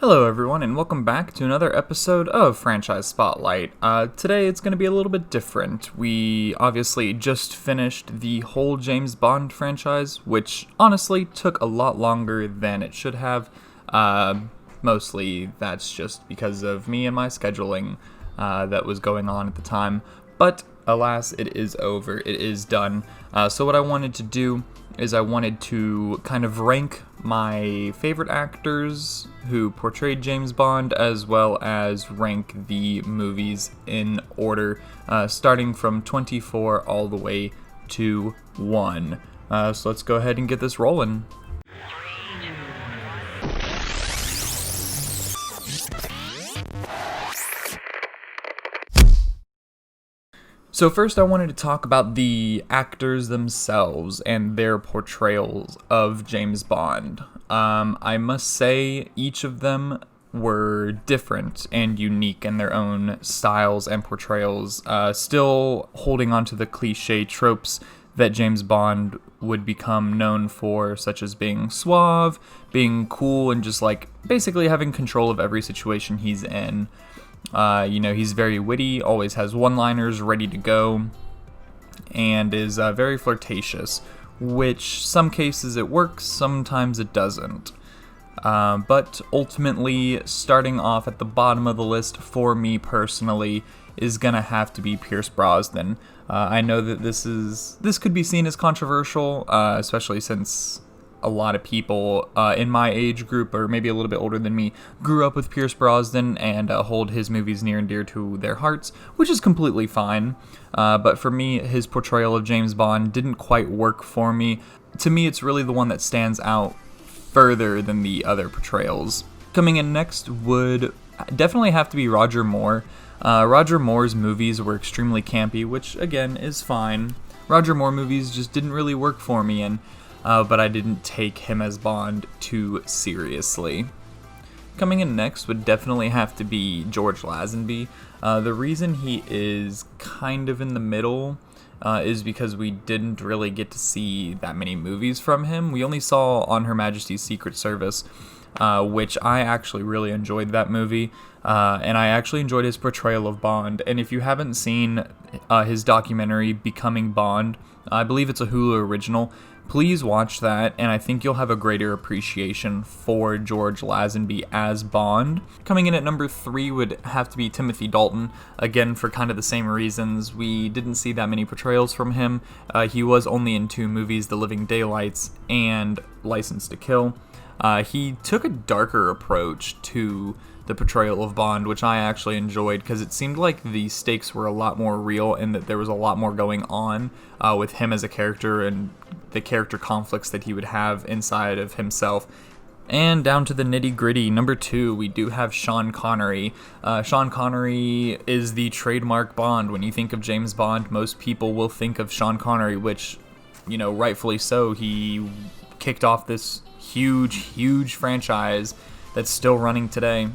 Hello everyone and welcome back to another episode of Franchise Spotlight. Today it's going to be a little bit different. We obviously just finished the whole James Bond franchise, which honestly took a lot longer than it should have. Mostly that's just because of me and my scheduling that was going on at the time. But alas, it is over. It is done. So what I wanted to do is I wanted to kind of rank my favorite actors who portrayed James Bond, as well as rank the movies in order, starting from 24 all the way to 1. So let's go ahead and get this rolling. So first I wanted to talk about the actors themselves and their portrayals of James Bond. I must say each of them were different and unique in their own styles and portrayals, still holding on to the cliche tropes that James Bond would become known for, such as being suave, being cool, and just like basically having control of every situation he's in. He's very witty, always has one-liners ready to go, and is very flirtatious, which some cases it works, sometimes it doesn't. But ultimately, starting off at the bottom of the list for me personally is gonna have to be Pierce Brosnan. I know that this could be seen as controversial, especially since a lot of people in my age group, or maybe a little bit older than me, grew up with Pierce Brosnan and hold his movies near and dear to their hearts, which is completely fine. But for me, his portrayal of James Bond didn't quite work for me. To me, it's really the one that stands out further than the other portrayals. Coming in next would definitely have to be Roger Moore. Roger Moore's movies were extremely campy, which again is fine. Roger Moore movies just didn't really work for me, but I didn't take him as Bond too seriously. Coming in next would definitely have to be George Lazenby. The reason he is kind of in the middle is because we didn't really get to see that many movies from him. We only saw On Her Majesty's Secret Service, which I actually really enjoyed that movie, and I actually enjoyed his portrayal of Bond. And if you haven't seen his documentary, Becoming Bond, I believe it's a Hulu original, please watch that, and I think you'll have a greater appreciation for George Lazenby as Bond. Coming in at number 3 would have to be Timothy Dalton, again for kind of the same reasons. We didn't see that many portrayals from him. He was only in 2 movies, The Living Daylights and License to Kill. He took a darker approach to the portrayal of Bond, which I actually enjoyed because it seemed like the stakes were a lot more real and that there was a lot more going on with him as a character and the character conflicts that he would have inside of himself. And down to the nitty-gritty, number 2, we do have Sean Connery. Sean Connery is the trademark Bond. When you think of James Bond, most people will think of Sean Connery, which, rightfully so. He kicked off this huge franchise that's still running today.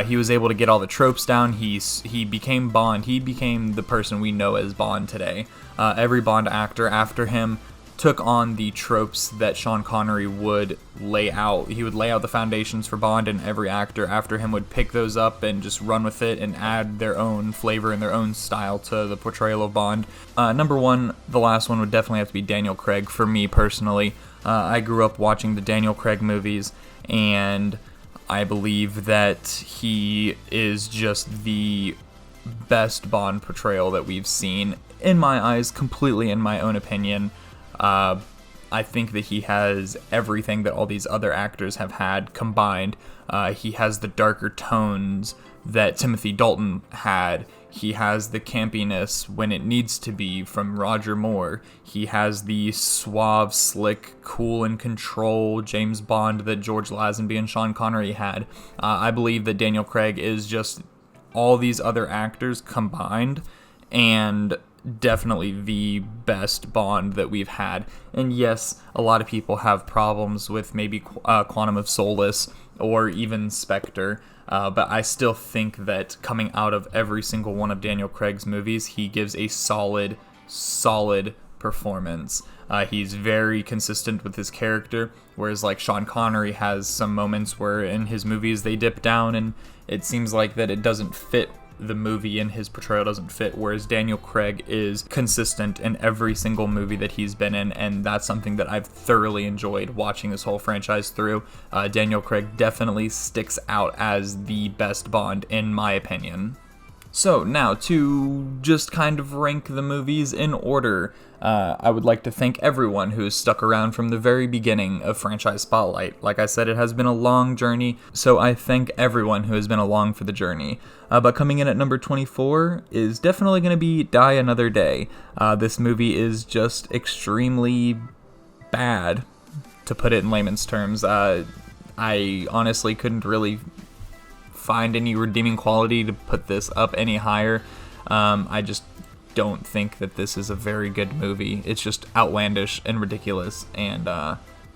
He was able to get all the tropes down. He became Bond. He became the person we know as Bond today. Every Bond actor after him took on the tropes that Sean Connery would lay out. He would lay out the foundations for Bond, and every actor after him would pick those up and just run with it and add their own flavor and their own style to the portrayal of Bond. Number 1, the last one, would definitely have to be Daniel Craig for me personally. I grew up watching the Daniel Craig movies, and I believe that he is just the best Bond portrayal that we've seen, in my eyes, completely in my own opinion. I think that he has everything that all these other actors have had combined. He has the darker tones that Timothy Dalton had. He has the campiness when it needs to be from Roger Moore. He has the suave, slick, cool, and control James Bond that George Lazenby and Sean Connery had. I believe that Daniel Craig is just all these other actors combined, and definitely the best Bond that we've had. And yes, a lot of people have problems with maybe Quantum of Solace or even Spectre, but I still think that coming out of every single one of Daniel Craig's movies, he gives a solid performance. He's very consistent with his character, whereas like Sean Connery has some moments where in his movies they dip down and it seems like that it doesn't fit the movie and his portrayal doesn't fit, whereas Daniel Craig is consistent in every single movie that he's been in, and that's something that I've thoroughly enjoyed watching this whole franchise through. Daniel Craig definitely sticks out as the best Bond in my opinion. So now to just kind of rank the movies in order, I would like to thank everyone who has stuck around from the very beginning of Franchise Spotlight. Like I said, it has been a long journey, so I thank everyone who has been along for the journey. But coming in at number 24 is definitely going to be Die Another Day. This movie is just extremely bad, to put it in layman's terms. I honestly couldn't really find any redeeming quality to put this up any higher. I just don't think that this is a very good movie. It's just outlandish and ridiculous and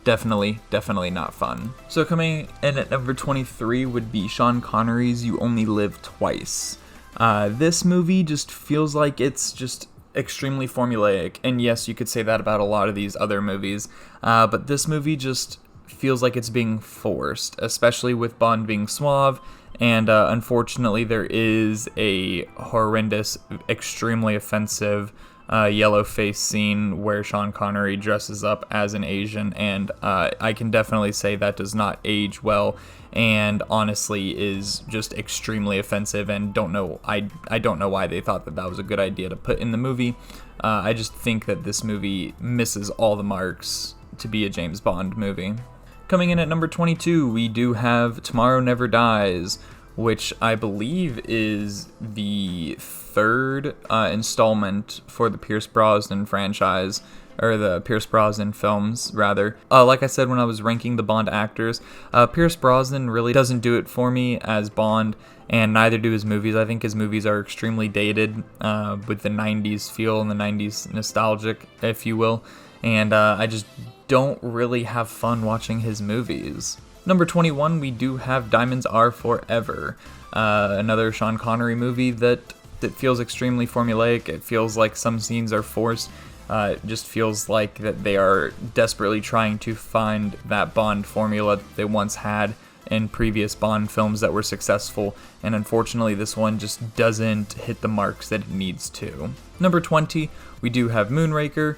definitely not fun. So coming in at number 23 would be Sean Connery's You Only Live Twice. This movie just feels like it's just extremely formulaic, and yes, you could say that about a lot of these other movies, but this movie just feels like it's being forced, especially with Bond being suave. And unfortunately, there is a horrendous, extremely offensive yellow face scene where Sean Connery dresses up as an Asian, and I can definitely say that does not age well, and honestly is just extremely offensive. And I don't know why they thought that that was a good idea to put in the movie. I just think that this movie misses all the marks to be a James Bond movie. Coming in at number 22, we do have Tomorrow Never Dies, which I believe is the third installment for the Pierce Brosnan franchise, or the Pierce Brosnan films, rather. Like I said when I was ranking the Bond actors, Pierce Brosnan really doesn't do it for me as Bond, and neither do his movies. I think his movies are extremely dated, with the 90s feel and the 90s nostalgic, if you will, and I just don't really have fun watching his movies. Number 21, we do have Diamonds Are Forever, another Sean Connery movie that feels extremely formulaic. It feels like some scenes are forced. It just feels like that they are desperately trying to find that Bond formula that they once had in previous Bond films that were successful, and unfortunately this one just doesn't hit the marks that it needs to. Number 20, we do have Moonraker.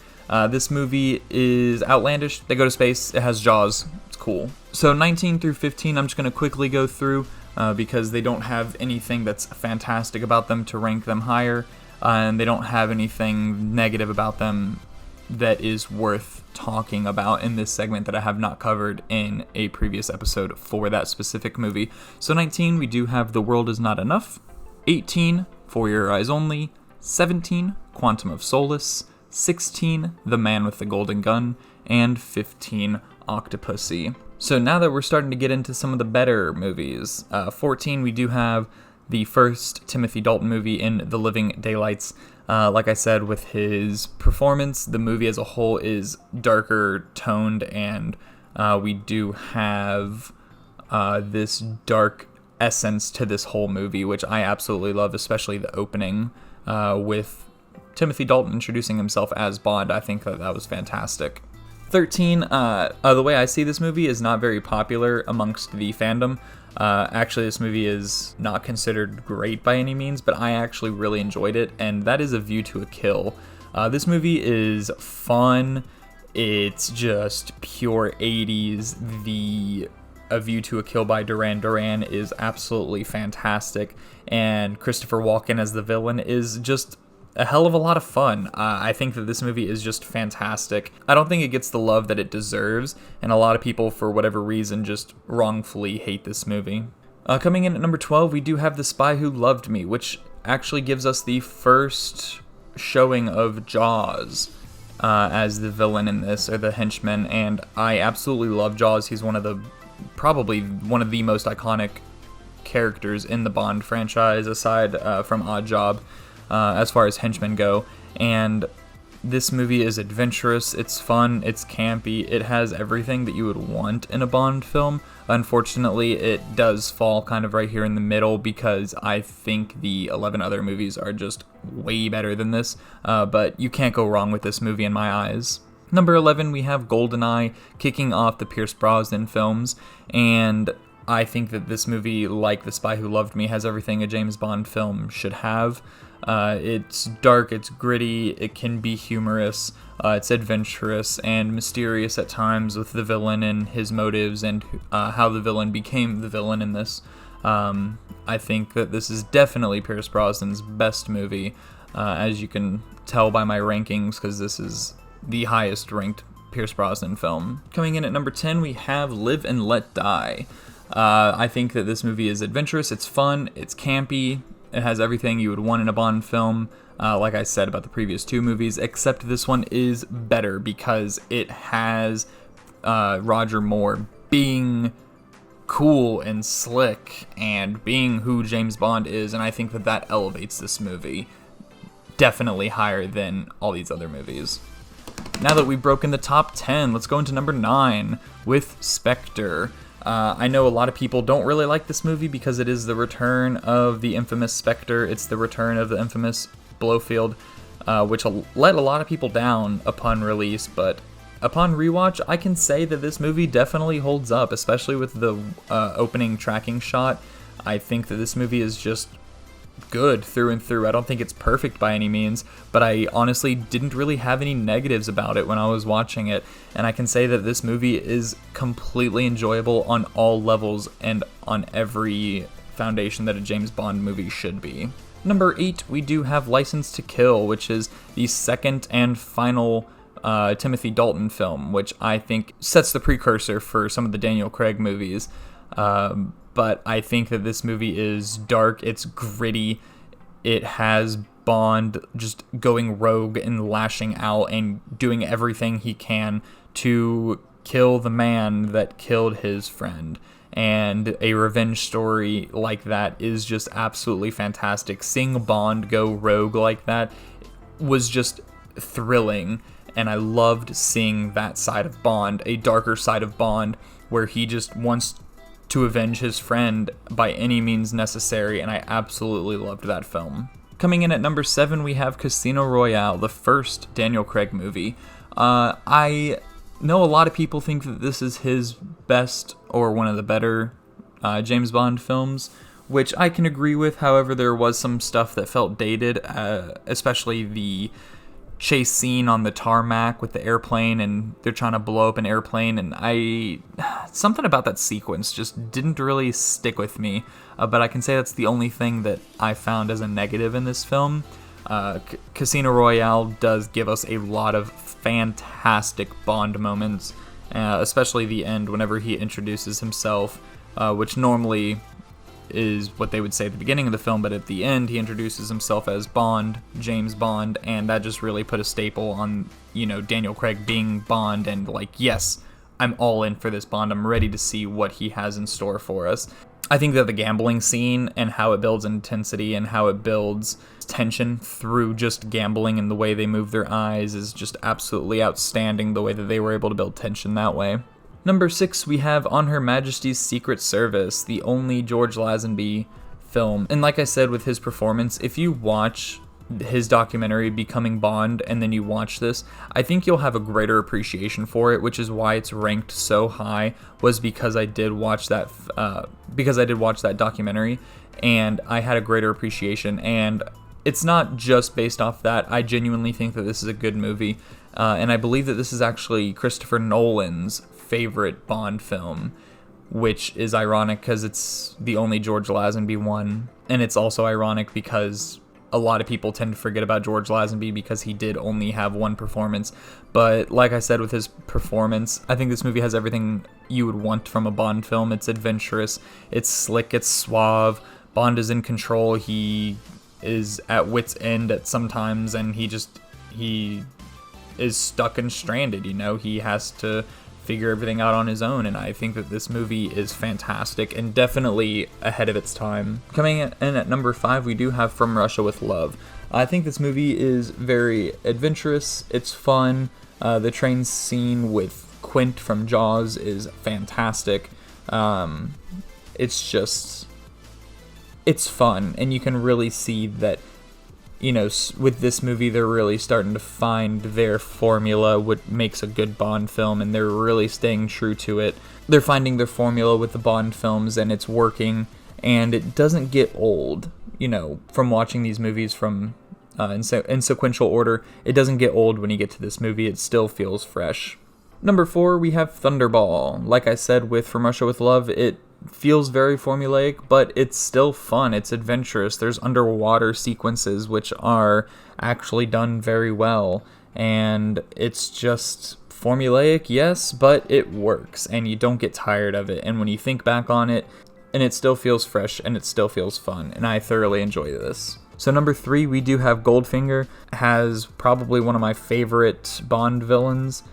This movie is outlandish. They go to space. It has Jaws. It's cool. So 19 through 15, I'm just going to quickly go through because they don't have anything that's fantastic about them to rank them higher, and they don't have anything negative about them that is worth talking about in this segment that I have not covered in a previous episode for that specific movie. So 19, we do have The World Is Not Enough. 18, For Your Eyes Only. 17, Quantum of Solace. 16, The Man with the Golden Gun, and 15, Octopussy. So now that we're starting to get into some of the better movies, 14, we do have the first Timothy Dalton movie in The Living Daylights. Like I said, with his performance, the movie as a whole is darker toned, and we do have this dark essence to this whole movie, which I absolutely love, especially the opening with Timothy Dalton introducing himself as Bond. I think that was fantastic. 13, the way I see this movie is not very popular amongst the fandom. Actually, this movie is not considered great by any means, but I actually really enjoyed it, and that is A View to a Kill. This movie is fun. It's just pure 80s. The A View to a Kill by Duran Duran is absolutely fantastic, and Christopher Walken as the villain is just a hell of a lot of fun. I think that this movie is just fantastic. I don't think it gets the love that it deserves, and a lot of people, for whatever reason, just wrongfully hate this movie. Coming in at number 12, we do have The Spy Who Loved Me, which actually gives us the first showing of Jaws as the villain in this, or the henchman, and I absolutely love Jaws. He's probably one of the most iconic characters in the Bond franchise, aside from Oddjob. As far as henchmen go, and This movie is adventurous, it's fun, it's campy, it has everything that you would want in a Bond film. Unfortunately, it does fall kind of right here in the middle because I think the 11 other movies are just way better than this, but you can't go wrong with this movie in my eyes. Number 11, we have Goldeneye kicking off the Pierce Brosnan films, and I think that this movie, like The Spy Who Loved Me, has everything a James Bond film should have. It's dark, it's gritty, it can be humorous, it's adventurous and mysterious at times with the villain and his motives and how the villain became the villain in this. I think that this is definitely Pierce Brosnan's best movie, as you can tell by my rankings, because this is the highest ranked Pierce Brosnan film. Coming in at number 10, we have Live and Let Die. I think that this movie is adventurous, it's fun, it's campy, it has everything you would want in a Bond film, like I said about the previous two movies, except this one is better because it has Roger Moore being cool and slick and being who James Bond is, and I think that that elevates this movie definitely higher than all these other movies. Now that we've broken the top 10, let's go into number 9 with Spectre. I know a lot of people don't really like this movie because it is the return of the infamous Spectre. It's the return of the infamous Blofeld, which let a lot of people down upon release, but upon rewatch, I can say that this movie definitely holds up, especially with the opening tracking shot. I think that this movie is just good through and through. I don't think it's perfect by any means, but I honestly didn't really have any negatives about it when I was watching it, and I can say that this movie is completely enjoyable on all levels and on every foundation that a James Bond movie should be. Number 8, we do have License to Kill, which is the second and final Timothy Dalton film, which I think sets the precursor for some of the Daniel Craig movies. But I think that this movie is dark, it's gritty, it has Bond just going rogue and lashing out and doing everything he can to kill the man that killed his friend. And a revenge story like that is just absolutely fantastic. Seeing Bond go rogue like that was just thrilling, and I loved seeing that side of Bond, a darker side of Bond, where he just wants to avenge his friend by any means necessary, and I absolutely loved that film. Coming in at number 7, we have Casino Royale, the first Daniel Craig movie. I know a lot of people think that this is his best or one of the better James Bond films, which I can agree with. However, there was some stuff that felt dated, especially the chase scene on the tarmac with the airplane, and they're trying to blow up an airplane, and something about that sequence just didn't really stick with me, but I can say that's the only thing that I found as a negative in this film. Casino Royale does give us a lot of fantastic Bond moments, especially the end whenever he introduces himself, which normally is what they would say at the beginning of the film, but at the end he introduces himself as Bond, James Bond, and that just really put a staple on, Daniel Craig being Bond, and yes, I'm all in for this Bond, I'm ready to see what he has in store for us. I think that the gambling scene and how it builds intensity and how it builds tension through just gambling and the way they move their eyes is just absolutely outstanding, the way that they were able to build tension that way. Number 6, we have On Her Majesty's Secret Service, the only George Lazenby film. And like I said with his performance, if you watch his documentary Becoming Bond and then you watch this, I think you'll have a greater appreciation for it, which is why it's ranked so high, was because I did watch that documentary and I had a greater appreciation. And it's not just based off that. I genuinely think that this is a good movie, and I believe that this is actually Christopher Nolan's favorite Bond film, which is ironic because it's the only George Lazenby one, and it's also ironic because a lot of people tend to forget about George Lazenby because he did only have one performance. But like I said with his performance, I think this movie has everything you would want from a Bond film. It's adventurous, it's slick, it's suave, Bond is in control, he is at wit's end at sometimes, and he is stuck and stranded, he has to figure everything out on his own, and I think that this movie is fantastic and definitely ahead of its time. Coming in at number 5, we do have From Russia with Love. I think this movie is very adventurous, it's fun, the train scene with Quint from Jaws is fantastic. It's fun, and you can really see that, you know, with this movie, they're really starting to find their formula, what makes a good Bond film, and they're really staying true to it. They're finding their formula with the Bond films, and it's working, and it doesn't get old. You know, from watching these movies from in sequential order, it doesn't get old when you get to this movie. It still feels fresh. Number 4, we have Thunderball. Like I said, with From Russia with Love, it feels very formulaic, but it's still fun. It's adventurous. There's underwater sequences which are actually done very well, and it's just formulaic, yes, but it works, and you don't get tired of it. And when you think back on it, and it still feels fresh, and it still feels fun, and I thoroughly enjoy this. So number 3, we do have Goldfinger. Has probably one of my favorite Bond villains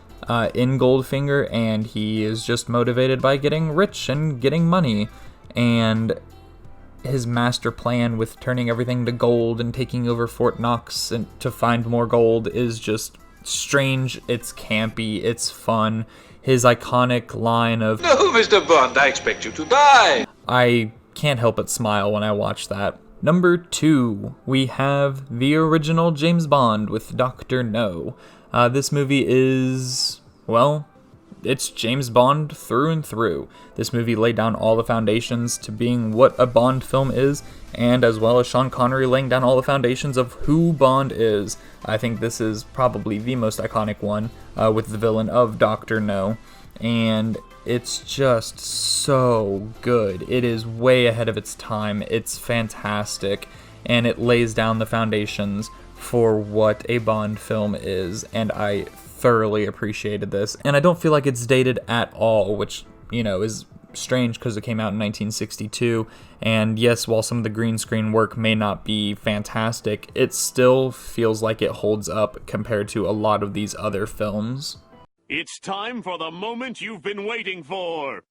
in Goldfinger, and he is just motivated by getting rich and getting money, and his master plan with turning everything to gold and taking over Fort Knox and to find more gold is just strange, it's campy, it's fun. His iconic line of, "No, Mr. Bond, I expect you to die," I can't help but smile when I watch that. Number 2, we have the original James Bond with Dr. No. This movie is, well, it's James Bond through and through. This movie laid down all the foundations to being what a Bond film is, and as well as Sean Connery laying down all the foundations of who Bond is. I think this is probably the most iconic one, with the villain of Dr. No, and it's just so good. It is way ahead of its time. It's fantastic, and it lays down the foundations for what a Bond film is, and I thoroughly appreciated this. And I don't feel like it's dated at all, which, you know, is strange because it came out in 1962, and yes, while some of the green screen work may not be fantastic, it still feels like it holds up compared to a lot of these other films. It's time for the moment you've been waiting for.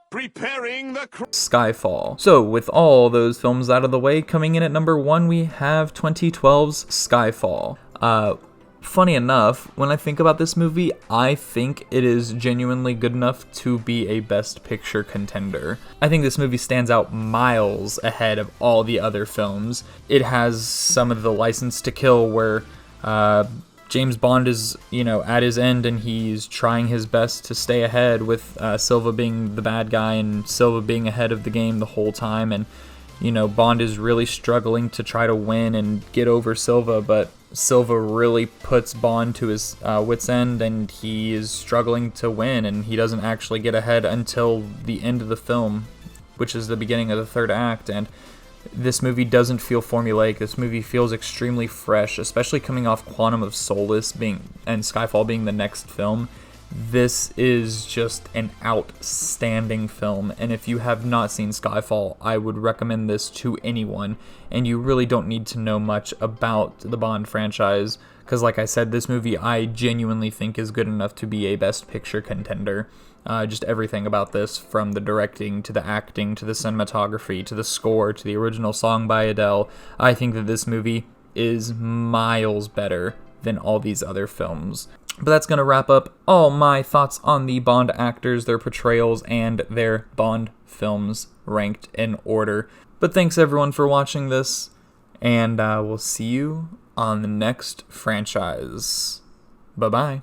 Preparing the Skyfall. So with all those films out of the way, coming in at number 1, we have 2012's Skyfall. Funny enough, when I think about this movie, I think it is genuinely good enough to be a Best Picture contender. I think this movie stands out miles ahead of all the other films. It has some of the License to Kill where James Bond is, you know, at his end and he's trying his best to stay ahead, with Silva being the bad guy and Silva being ahead of the game the whole time, and, you know, Bond is really struggling to try to win and get over Silva, but Silva really puts Bond to his wit's end, and he is struggling to win, and he doesn't actually get ahead until the end of the film, which is the beginning of the third act. And this movie doesn't feel formulaic. This movie feels extremely fresh, especially coming off Quantum of Solace and Skyfall being the next film. This is just an outstanding film, and if you have not seen Skyfall, I would recommend this to anyone, and you really don't need to know much about the Bond franchise, because like I said, this movie I genuinely think is good enough to be a Best Picture contender. Just everything about this, from the directing, to the acting, to the cinematography, to the score, to the original song by Adele, I think that this movie is miles better than all these other films. But that's going to wrap up all my thoughts on the Bond actors, their portrayals, and their Bond films ranked in order. But thanks everyone for watching this, and we'll see you on the next franchise. Bye-bye.